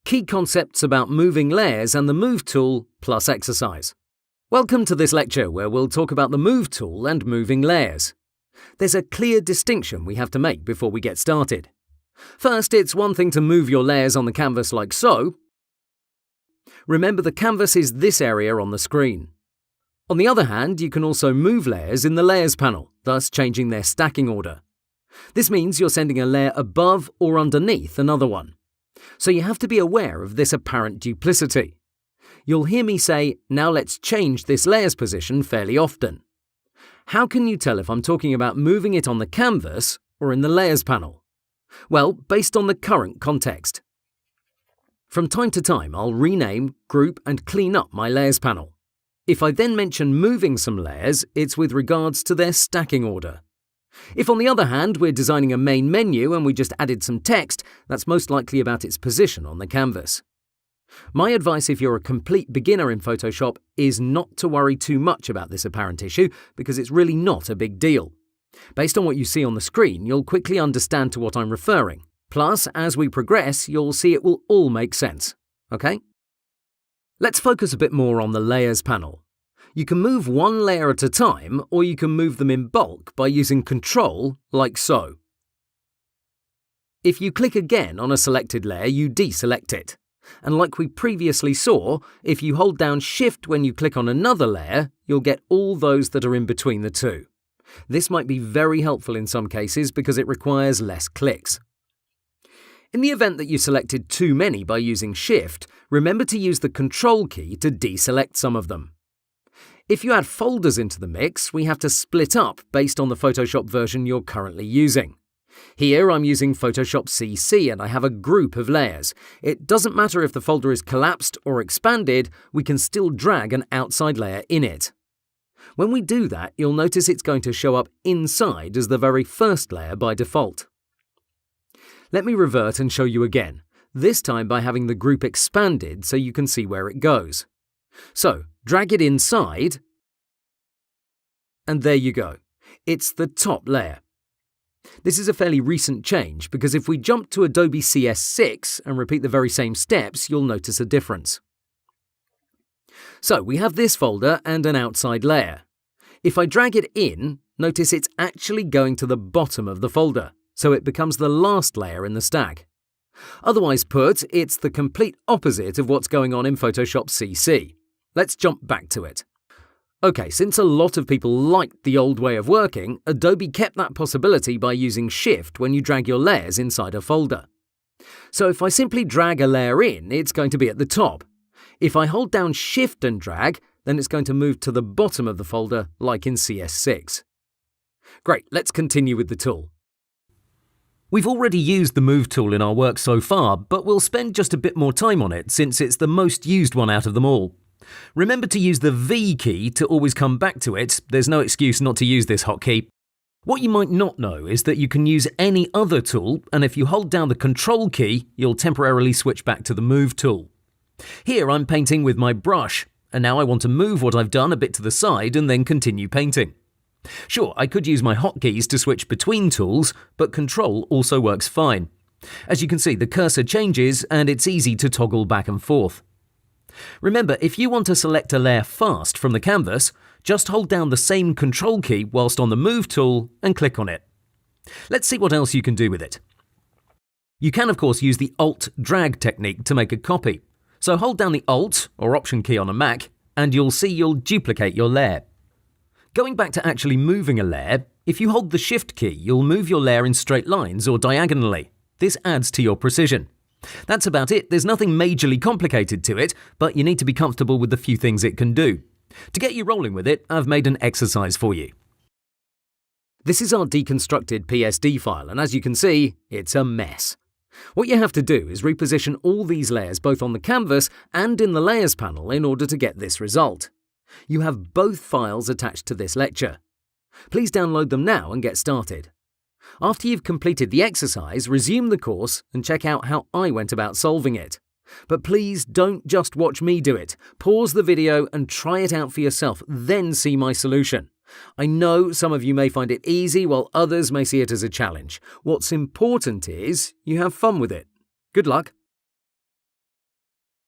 key concepts about moving layers and the Move tool plus exercise. Welcome to this lecture where we'll talk about the Move tool and moving layers. There's a clear distinction we have to make before we get started. First, it's one thing to move your layers on the canvas like so. Remember, the canvas is this area on the screen. On the other hand, you can also move layers in the Layers panel, thus changing their stacking order. This means you're sending a layer above or underneath another one. So you have to be aware of this apparent duplicity. You'll hear me say, now let's change this layer's position fairly often. How can you tell if I'm talking about moving it on the canvas or in the Layers panel? Well, based on the current context. From time to time, I'll rename, group and clean up my Layers panel. If I then mention moving some layers, it's with regards to their stacking order. If, on the other hand, we're designing a main menu and we just added some text, that's most likely about its position on the canvas. My advice if you're a complete beginner in Photoshop is not to worry too much about this apparent issue because it's really not a big deal. Based on what you see on the screen, you'll quickly understand to what I'm referring. Plus, as we progress, you'll see it will all make sense. Okay? Let's focus a bit more on the Layers panel. You can move one layer at a time, or you can move them in bulk by using Control, like so. If you click again on a selected layer, you deselect it. And like we previously saw, if you hold down Shift when you click on another layer, you'll get all those that are in between the two. This might be very helpful in some cases because it requires less clicks. In the event that you selected too many by using Shift, remember to use the Control key to deselect some of them. If you add folders into the mix, we have to split up based on the Photoshop version you're currently using. Here I'm using Photoshop CC and I have a group of layers. It doesn't matter if the folder is collapsed or expanded, we can still drag an outside layer in it. When we do that, you'll notice it's going to show up inside as the very first layer by default. Let me revert and show you again, this time by having the group expanded so you can see where it goes. So, drag it inside, and there you go. It's the top layer. This is a fairly recent change because if we jump to Adobe CS6 and repeat the very same steps, you'll notice a difference. So, we have this folder and an outside layer. If I drag it in, notice it's actually going to the bottom of the folder, so it becomes the last layer in the stack. Otherwise put, it's the complete opposite of what's going on in Photoshop CC. Let's jump back to it. Okay, since a lot of people liked the old way of working, Adobe kept that possibility by using Shift when you drag your layers inside a folder. So if I simply drag a layer in, it's going to be at the top. If I hold down Shift and drag, then it's going to move to the bottom of the folder, like in CS6. Great, let's continue with the tool. We've already used the Move tool in our work so far, but we'll spend just a bit more time on it since it's the most used one out of them all. Remember to use the V key to always come back to it. There's no excuse not to use this hotkey. What you might not know is that you can use any other tool, and if you hold down the Control key, you'll temporarily switch back to the Move tool. Here I'm painting with my brush, and now I want to move what I've done a bit to the side and then continue painting. Sure, I could use my hotkeys to switch between tools, but Control also works fine. As you can see, the cursor changes and it's easy to toggle back and forth. Remember, if you want to select a layer fast from the canvas, just hold down the same Control key whilst on the Move tool and click on it. Let's see what else you can do with it. You can of course use the Alt-Drag technique to make a copy. So hold down the Alt or Option key on a Mac and you'll see you'll duplicate your layer. Going back to actually moving a layer, if you hold the Shift key, you'll move your layer in straight lines or diagonally. This adds to your precision. That's about it. There's nothing majorly complicated to it, but you need to be comfortable with the few things it can do. To get you rolling with it, I've made an exercise for you. This is our deconstructed PSD file, and as you can see, it's a mess. What you have to do is reposition all these layers both on the canvas and in the Layers panel in order to get this result. You have both files attached to this lecture. Please download them now and get started. After you've completed the exercise, resume the course and check out how I went about solving it. But please don't just watch me do it. Pause the video and try it out for yourself, then see my solution. I know some of you may find it easy while others may see it as a challenge. What's important is you have fun with it. Good luck.